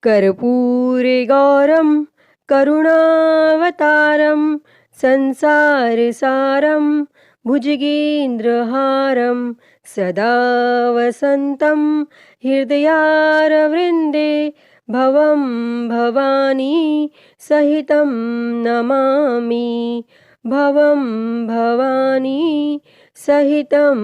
कर्पूरे गौरं करुणावतारं संसारसारं भुजगेन्द्रहारं सदा वसन्तं हृदयारविन्दे भवं भवानी सहितं नमामि। भवं भवानी सहितं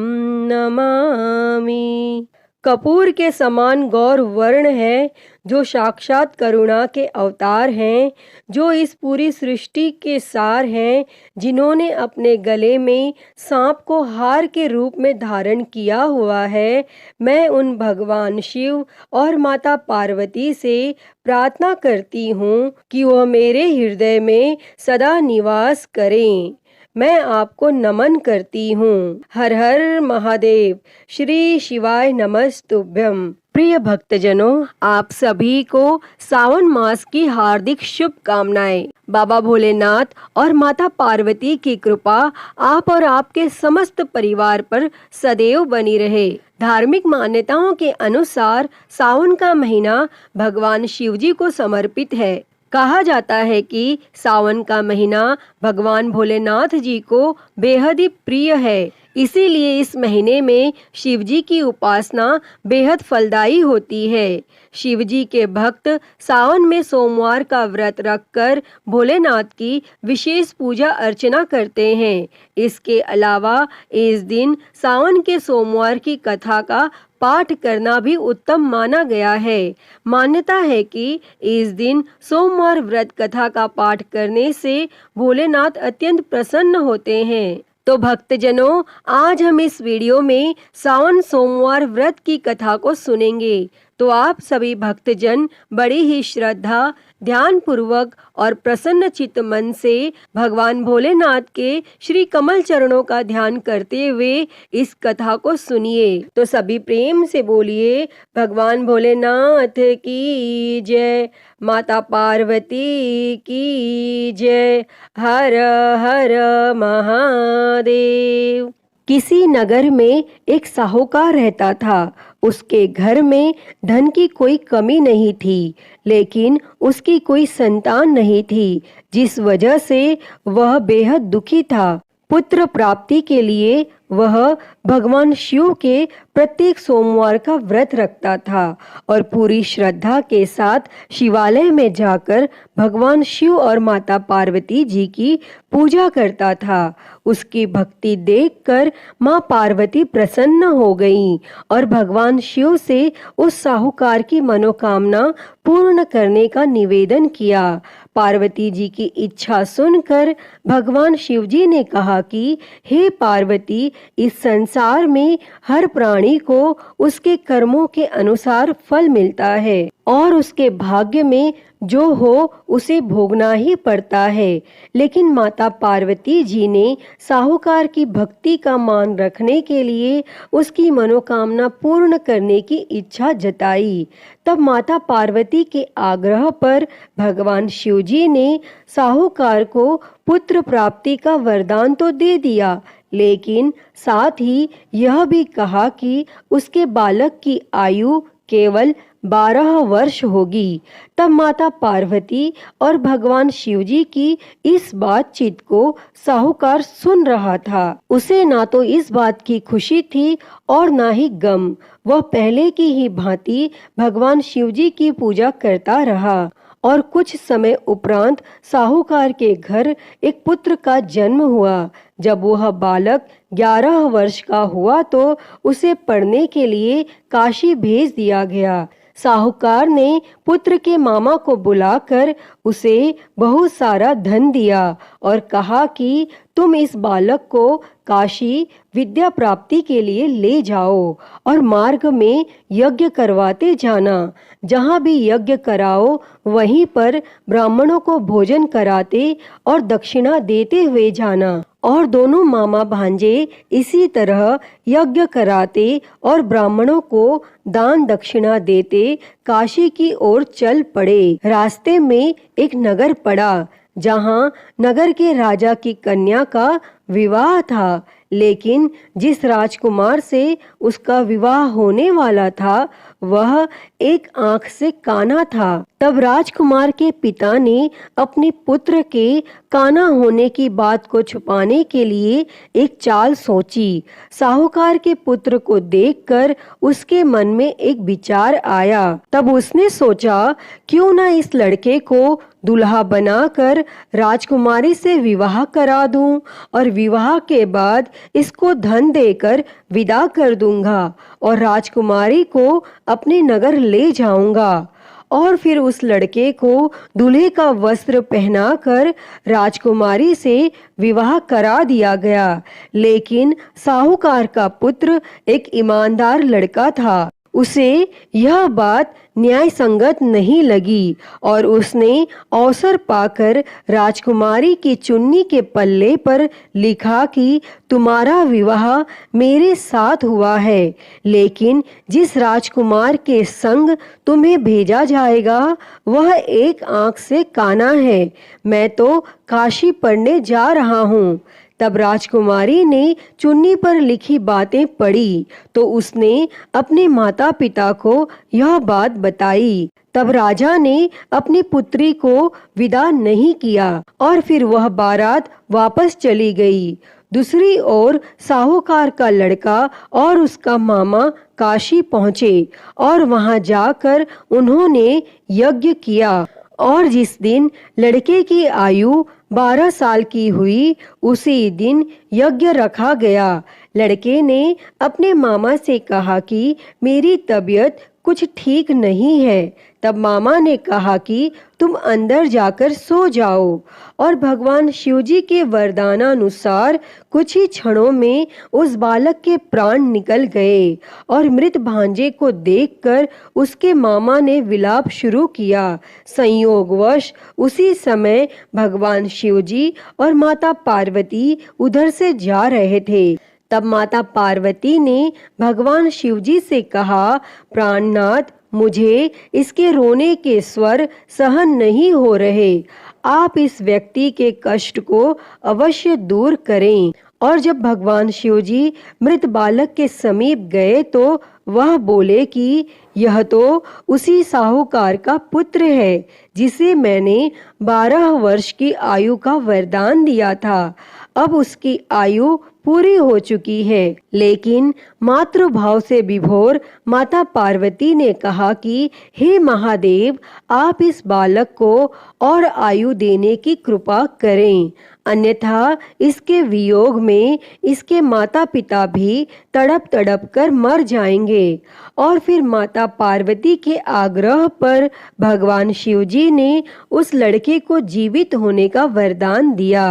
नमामि। कपूर के समान गौर वर्ण है, जो साक्षात करुणा के अवतार हैं, जो इस पूरी सृष्टि के सार हैं, जिन्होंने अपने गले में सांप को हार के रूप में धारण किया हुआ है। मैं उन भगवान शिव और माता पार्वती से प्रार्थना करती हूँ कि वह मेरे हृदय में सदा निवास करें। मैं आपको नमन करती हूँ। हर हर महादेव। श्री शिवाय नमस्तुभ्यं। प्रिय भक्तजनों, आप सभी को सावन मास की हार्दिक शुभकामनाएं। बाबा भोलेनाथ और माता पार्वती की कृपा आप और आपके समस्त परिवार पर सदैव बनी रहे। धार्मिक मान्यताओं के अनुसार सावन का महीना भगवान शिवजी को समर्पित है। कहा जाता है कि सावन का महीना भगवान भोलेनाथ जी को बेहद ही प्रिय है। इसीलिए इस महीने में शिव जी की उपासना बेहद फलदायी होती है। शिव जी के भक्त सावन में सोमवार का व्रत रखकर भोलेनाथ की विशेष पूजा अर्चना करते हैं। इसके अलावा इस दिन सावन के सोमवार की कथा का पाठ करना भी उत्तम माना गया है। मान्यता है कि इस दिन सोमवार व्रत कथा का पाठ करने से भोलेनाथ अत्यंत प्रसन्न होते हैं। तो भक्तजनों, आज हम इस वीडियो में सावन सोमवार व्रत की कथा को सुनेंगे। तो आप सभी भक्तजन बड़ी ही श्रद्धा, ध्यान पूर्वक और प्रसन्न चित्त मन से भगवान भोलेनाथ के श्री कमल चरणों का ध्यान करते हुए इस कथा को सुनिए। तो सभी प्रेम से बोलिए, भगवान भोलेनाथ की जय, माता पार्वती की जय, हर हर महादेव। किसी नगर में एक साहूकार रहता था। उसके घर में धन की कोई कमी नहीं थी, लेकिन उसकी कोई संतान नहीं थी, जिस वजह से वह बेहद दुखी था। पुत्र प्राप्ति के लिए वह भगवान शिव के प्रत्येक सोमवार का व्रत रखता था और पूरी श्रद्धा के साथ शिवालय में जाकर भगवान शिव और माता पार्वती जी की पूजा करता था। उसकी भक्ति देखकर माँ पार्वती प्रसन्न हो गईं और भगवान शिव से उस साहूकार की मनोकामना पूर्ण करने का निवेदन किया। पार्वती जी की इच्छा सुनकर भगवान शिव जी ने कहा कि हे पार्वती, इस संसार में हर प्राणी को उसके कर्मों के अनुसार फल मिलता है और उसके भाग्य में जो हो उसे भोगना ही पड़ता है। लेकिन माता पार्वती जी ने साहूकार की भक्ति का मान रखने के लिए उसकी मनोकामना पूर्ण करने की इच्छा जताई। तब माता पार्वती के आग्रह पर भगवान शिव जी ने साहूकार को पुत्र प्राप्ति का वरदान तो दे दिया, लेकिन साथ ही यह भी कहा कि उसके बालक की आयु केवल 12 वर्ष होगी। तब माता पार्वती और भगवान शिवजी की इस बातचीत को साहूकार सुन रहा था। उसे ना तो इस बात की खुशी थी और ना ही गम। वह पहले की ही भांति भगवान शिवजी की पूजा करता रहा और कुछ समय उपरांत साहूकार के घर एक पुत्र का जन्म हुआ। जब वह बालक 11 वर्ष का हुआ तो उसे पढ़ने के लिए काशी भेज दिया गया। साहूकार ने पुत्र के मामा को बुलाकर उसे बहुत सारा धन दिया और कहा कि तुम इस बालक को काशी विद्या प्राप्ति के लिए ले जाओ और मार्ग में यज्ञ करवाते जाना। जहाँ भी यज्ञ कराओ वहीं पर ब्राह्मणों को भोजन कराते और दक्षिणा देते हुए जाना। और दोनों मामा भांजे इसी तरह यज्ञ कराते और ब्राह्मणों को दान दक्षिणा देते काशी की ओर चल पड़े। रास्ते में एक नगर पड़ा, जहाँ नगर के राजा की कन्या का विवाह था। लेकिन जिस राजकुमार से उसका विवाह होने वाला था वह एक आंख से काना था। तब राजकुमार के पिता ने अपने पुत्र के काना होने की बात को छुपाने के लिए एक चाल सोची। साहूकार के पुत्र को देखकर उसके मन में एक विचार आया। तब उसने सोचा, क्यों ना इस लड़के को दूल्हा बनाकर राजकुमारी से विवाह करा दूं और विवाह के बाद इसको धन देकर विदा कर दूंगा और राजकुमारी को अपने नगर ले जाऊंगा। और फिर उस लड़के को दूल्हे का वस्त्र पहनाकर राजकुमारी से विवाह करा दिया गया। लेकिन साहूकार का पुत्र एक ईमानदार लड़का था। उसे यह बात न्याय संगत नहीं लगी और उसने अवसर पाकर राजकुमारी की चुन्नी के पल्ले पर लिखा कि तुम्हारा विवाह मेरे साथ हुआ है, लेकिन जिस राजकुमार के संग तुम्हें भेजा जाएगा वह एक आंख से काना है। मैं तो काशी पढ़ने जा रहा हूँ। तब राजकुमारी ने चुन्नी पर लिखी बातें पढ़ी तो उसने अपने माता पिता को यह बात बताई। तब राजा ने अपनी पुत्री को विदा नहीं किया और फिर वह बारात वापस चली गई। दूसरी ओर साहूकार का लड़का और उसका मामा काशी पहुँचे और वहां जाकर उन्होंने यज्ञ किया और जिस दिन लड़के की आयु 12 साल की हुई उसी दिन यज्ञ रखा गया। लड़के ने अपने मामा से कहा कि मेरी तबीयत कुछ ठीक नहीं है। तब मामा ने कहा कि तुम अंदर जाकर सो जाओ और भगवान शिवजी के वरदानानुसार कुछ ही क्षणों में उस बालक के प्राण निकल गए और मृत भांजे को देखकर उसके मामा ने विलाप शुरू किया। संयोगवश उसी समय भगवान शिवजी और माता पार्वती उधर से जा रहे थे। तब माता पार्वती ने भगवान शिवजी से कहा, प्राणनाथ, मुझे इसके रोने के स्वर सहन नहीं हो रहे। आप इस व्यक्ति के कष्ट को अवश्य दूर करें। और जब भगवान शिवजी मृत बालक के समीप गए तो वह बोले कि यह तो उसी साहूकार का पुत्र है जिसे मैंने 12 वर्ष की आयु का वरदान दिया था। अब उसकी आयु पूरी हो चुकी है। लेकिन मातृभाव से विभोर माता पार्वती ने कहा कि हे महादेव, आप इस बालक को और आयु देने की कृपा करें, अन्यथा इसके वियोग में इसके माता पिता भी तड़प तड़प कर मर जाएंगे। और फिर माता पार्वती के आग्रह पर भगवान शिवजी ने उस लड़के को जीवित होने का वरदान दिया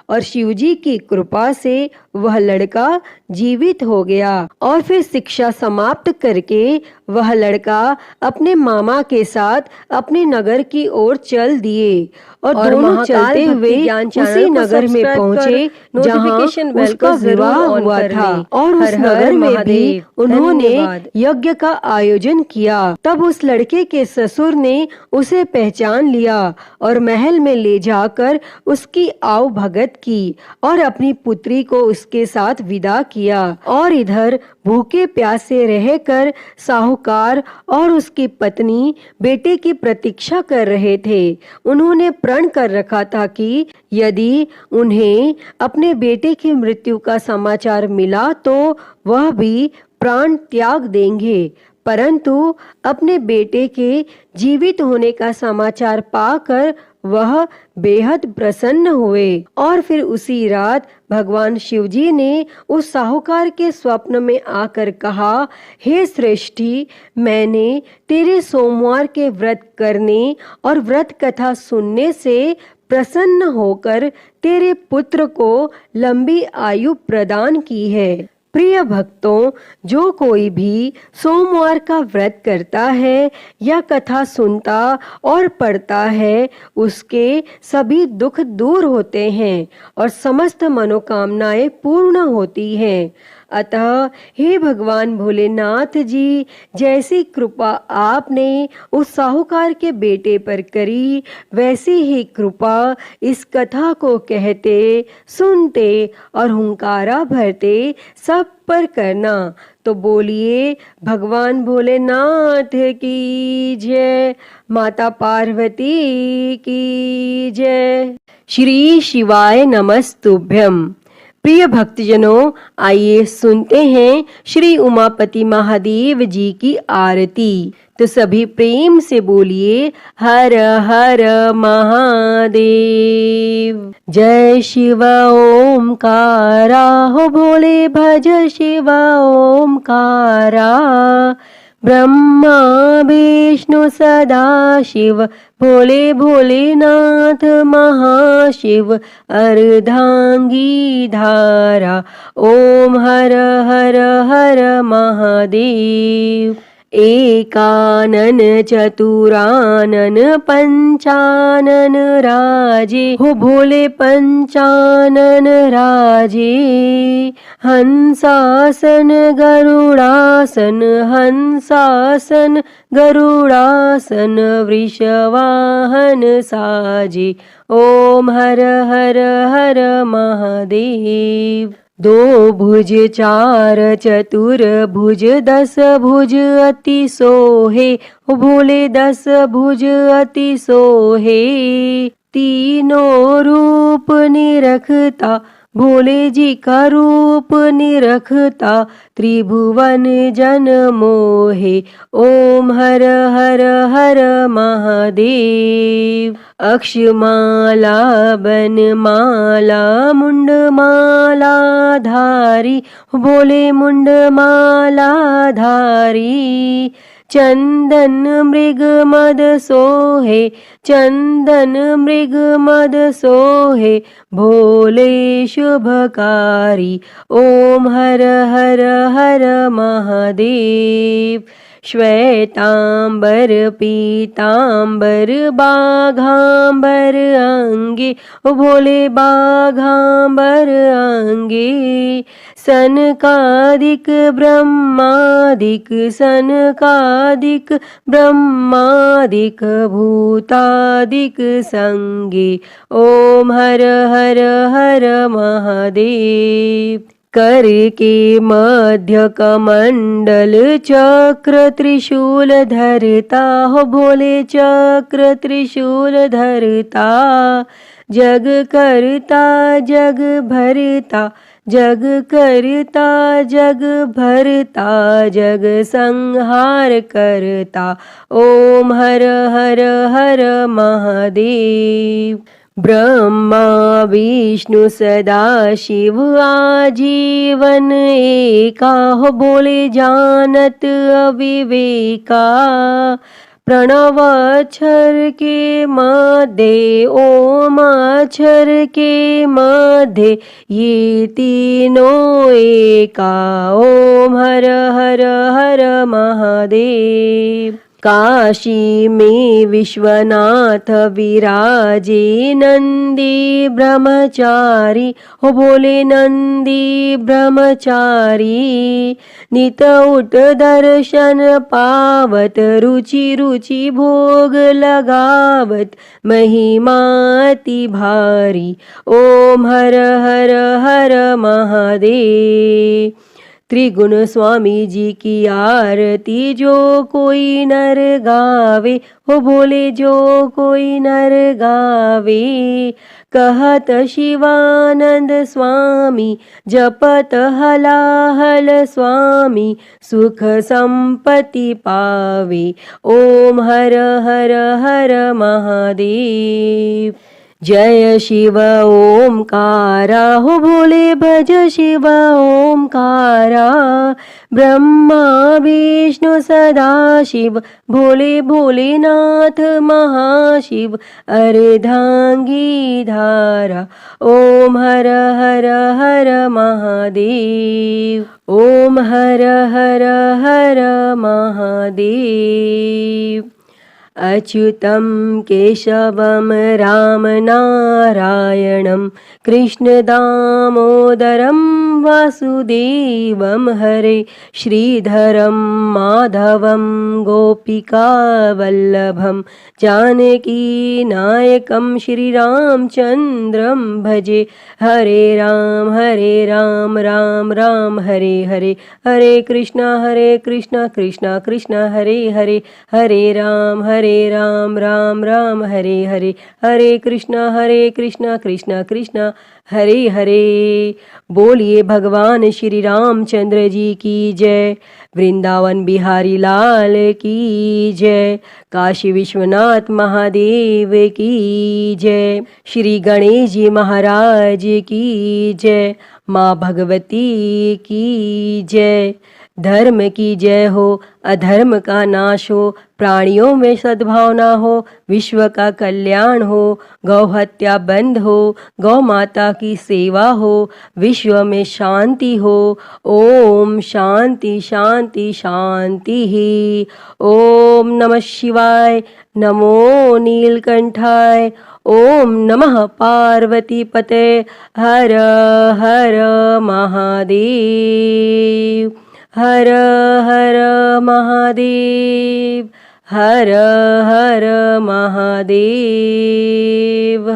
और शिवजी की कृपा से वह लड़का जीवित हो गया। और फिर शिक्षा समाप्त करके वह लड़का अपने मामा के साथ अपने नगर की ओर चल दिए और दोनों चलते हुए उसी नगर में पहुंचे जहां उसका विवाह हुआ था। और उस नगर में भी उन्होंने यज्ञ का आयोजन किया। तब उस लड़के के ससुर ने उसे पहचान लिया और महल में ले जाकर उसकी आव भगत की और अपनी पुत्री को उसके साथ विदा किया। और इधर भूखे प्यासे रहकर साहूकार और उसकी पत्नी बेटे की प्रतीक्षा कर रहे थे। उन्होंने प्रण कर रखा था कि यदि उन्हें अपने बेटे की मृत्यु का समाचार मिला तो वह भी प्राण त्याग देंगे। परंतु अपने बेटे के जीवित होने का समाचार पाकर वह बेहद प्रसन्न हुए। और फिर उसी रात भगवान शिवजी ने उस साहूकार के स्वप्न में आकर कहा, हे श्रेष्ठी, मैंने तेरे सोमवार के व्रत करने और व्रत कथा सुनने से प्रसन्न होकर तेरे पुत्र को लंबी आयु प्रदान की है। प्रिय भक्तों, जो कोई भी सोमवार का व्रत करता है या कथा सुनता और पढ़ता है उसके सभी दुख दूर होते हैं और समस्त मनोकामनाएं पूर्ण होती हैं। अतः हे भगवान भोलेनाथ जी, जैसी कृपा आपने उस साहूकार के बेटे पर करी, वैसी ही कृपा इस कथा को कहते, सुनते और हुंकारा भरते सब पर करना। तो बोलिए भगवान भोलेनाथ की जय, माता पार्वती की जय। श्री शिवाय नमस्तुभ्यम। प्रिय भक्तजनों, आइए सुनते हैं श्री उमापति महादेव जी की आरती। तो सभी प्रेम से बोलिए हर हर महादेव। जय शिव ओमकारा, हो भोले भज शिव ओमकारा। ब्रह्मा विष्णु सदा शिव, भोले भोलेनाथ महाशिव। अर्धांगी धारा, ओम हर हर हर महादेव। एकानन चतुरानन पंचानन राजे, हो भोले पंचानन राजे। हंसासन गरुड़ासन, हंसासन गरुड़ासन। वृषवाहन साजे, ओम हर हर हर महादेव। दो भुज चार चतुर भुज, दस भुज अति सोहे, हो भोले दस भुज अति सोहे। तीनों रूप निरखता, भोले जी का रूप निरखता। त्रिभुवन जन मोहे, ओम हर हर हर महादेव। अक्षमाला बनमाला मुंडमाला धारी, भोले मुंडमाला धारी। चंदन मृग मद सोहे, चंदन मृग मद सोहे। भोले शुभकारी, ओम हर हर हर महादेव। श्वेतांबर पीतांबर बाघांबर अंगे, ओ भोले बाघांबर अंगे। सनकादिक ब्रह्मादिक, सनकादिक ब्रह्मादिक। भूतादिक संगे, ओम हर हर हर महादेव। कर के मध्य कमंडल चक्र त्रिशूल धरता, हो भोले चक्र त्रिशूल धरता। जग करता जग भरता, जग करता जग भरता। जग संहार करता, ओम हर हर हर महादेव। ब्रह्मा विष्णु सदा शिव आजीवन एका, हो बोले जानत अविवेका। प्रणव अक्षर के मध्य, ओम अक्षर के मध्य। ये तीनों एका, ओम हर हर हर महादेव। काशी में विश्वनाथ विराजे नंदी ब्रह्मचारी, हो बोले नंदी ब्रह्मचारी। नित उठ दर्शन पावत, रुचि रुचि भोग लगावत। महिमा अति भारी, ओम हर हर हर महादेव। त्रिगुण स्वामी जी की आरती जो कोई नर गावे, हो बोले जो कोई नर गावे। कहत शिवानंद स्वामी, जपत हलाहल स्वामी। सुख संपत्ति पावे, ओम हर हर हर महादेव। जय शिव ओमकारा, हो भोले भज शिव ओमकारा। ब्रह्मा विष्णु सदा शिव, भोले भोलेनाथ महाशिव। अर्धांगी धारा, ओम हर हर हर महादेव। ओम हर हर हर महादेव। अच्युतं केशवं राम नारायणं, कृष्ण दामोदरं वासुदेवं हरे श्रीधरं माधवं गोपिकावल्लभं जानकीनायकं श्रीरामचन्द्रं भजे। हरे राम राम राम हरे हरे, हरे कृष्णा कृष्णा कृष्णा हरे हरे, हरे राम राम राम हरे हरे, हरे कृष्णा कृष्णा कृष्णा हरे हरे। बोलिए भगवान श्री रामचंद्र जी की जय। वृंदावन बिहारी लाल की जय। काशी विश्वनाथ महादेव की जय। श्री गणेश जी महाराज की जय। माँ भगवती की जय। धर्म की जय हो, अधर्म का नाश हो, प्राणियों में सद्भावना हो, विश्व का कल्याण हो, गौ हत्या बंद हो, गौ माता की सेवा हो, विश्व में शांति हो। ओम शांति शांति शांति ही। ओम नमः शिवाय। नमो नीलकंठाय। ओम नमः पार्वती पते। हर हर महादेव। हर हर महादेव। हर हर महादेव।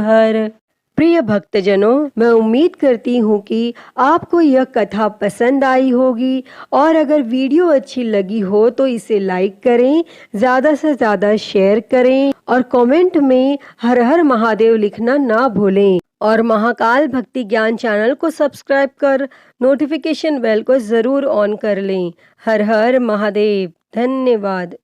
हर। प्रिय भक्तजनों, मैं उम्मीद करती हूँ कि आपको यह कथा पसंद आई होगी और अगर वीडियो अच्छी लगी हो तो इसे लाइक करें, ज़्यादा से ज़्यादा शेयर करें और कमेंट में हर हर महादेव लिखना ना भूलें। और महाकाल भक्ति ज्ञान चैनल को सब्सक्राइब कर नोटिफिकेशन बेल को ज़रूर ऑन कर लें। हर हर महादेव। धन्यवाद।